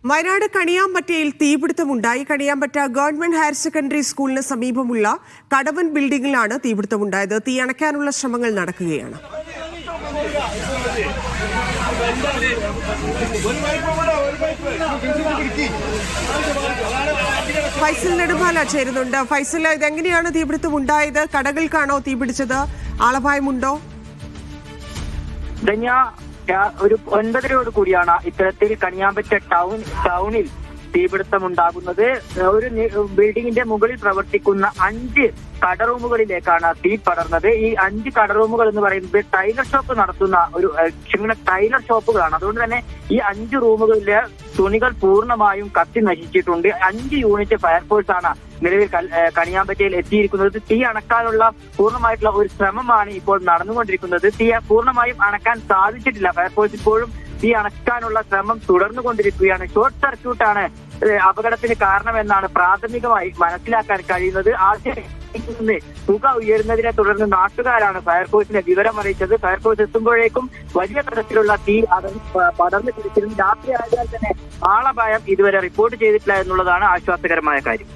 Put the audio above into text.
വയനാട് കണിയാമ്പറ്റയിൽ തീപിടുത്തമുണ്ടായി. Kaniyambatta government higher secondary സ്കൂളിന് സമീപമുള്ള കടവൻ ബിൽഡിംഗിലാണ് തീപിടുത്തമുണ്ടായത്. തീ അണയ്ക്കാനുള്ള ശ്രമങ്ങൾ നടക്കുകയാണ്. ഫൈസൽ നെടുമ്പാല ചേരുന്നുണ്ട്. ഫൈസൽ, ഇതെങ്ങനെയാണ് തീപിടുത്തം ഉണ്ടായത്? കടകൾക്കാണോ തീപിടിച്ചത്? ആളപായമുണ്ടോ? ഒരു 9:30 കൂടിയാണ് ഇത്തരത്തിൽ കണിയാമ്പറ്റ ടൗണിൽ തീപിടുത്തം ഉണ്ടാകുന്നത്. ഒരു ബിൽഡിംഗിന്റെ മുകളിൽ പ്രവർത്തിക്കുന്ന 5 കടറൂമുകളിലേക്കാണ് തീ പടർന്നത്. ഈ 5 കടറൂമുകൾ എന്ന് പറയുന്നത് ടൈലർ ഷോപ്പ് നടത്തുന്ന ടൈലർ ഷോപ്പുകളാണ്. അതുകൊണ്ട് തന്നെ ഈ 5 റൂമുകളിലെ തുണികൾ പൂർണ്ണമായും കത്തി നശിച്ചിട്ടുണ്ട്. 5 യൂണിറ്റ് ഫയർഫോഴ്സ് ആണ് നിലവിൽ കണിയാമ്പറ്റയിൽ എത്തിയിരിക്കുന്നത്. തീ അണക്കാനുള്ള പൂർണ്ണമായിട്ടുള്ള ഒരു ശ്രമമാണ് ഇപ്പോൾ നടന്നുകൊണ്ടിരിക്കുന്നത്. തീ പൂർണ്ണമായും അണക്കാൻ സാധിച്ചിട്ടില്ല. ഫയർഫോഴ്സ് ഇപ്പോഴും തീ അണക്കാനുള്ള ശ്രമം തുടർന്നുകൊണ്ടിരിക്കുകയാണ്. ഷോർട്ട് സർക്യൂട്ടാണ് അപകടത്തിന് കാരണമെന്നാണ് പ്രാഥമികമായി മനസ്സിലാക്കാൻ കഴിയുന്നത്. ആദ്യം പുക ഉയരുന്നതിനെ തുടർന്ന് നാട്ടുകാരാണ് ഫയർഫോഴ്സിനെ വിവരം അറിയിച്ചത്. ഫയർഫോഴ്സ് എത്തുമ്പോഴേക്കും വലിയ തരത്തിലുള്ള തീ പടർന്നു പിടിച്ചിരുന്നു. രാത്രി ആയതിനാൽ തന്നെ ആളപായം ഇതുവരെ റിപ്പോർട്ട് ചെയ്തിട്ടില്ല എന്നുള്ളതാണ് ആശ്വാസകരമായ കാര്യം.